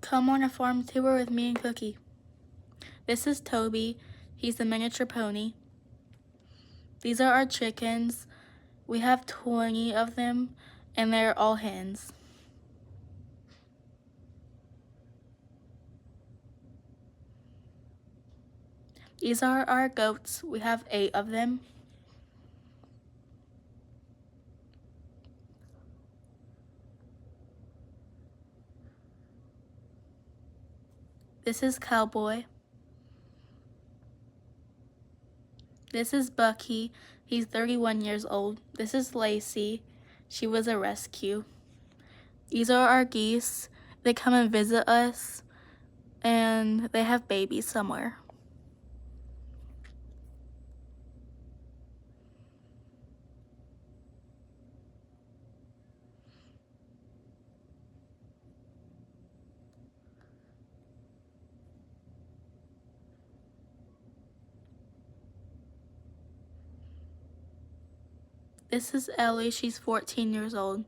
Come on a farm tour with me and Cookie. This is Toby. He's the miniature pony. These are our chickens. We have 20 of them, and they're all hens. These are our goats. We have 8 of them. This is Cowboy. This is Bucky. He's 31 years old. This is Lacey. She was a rescue. These are our geese. They come and visit us, and they have babies somewhere. This is Ellie. She's 14 years old.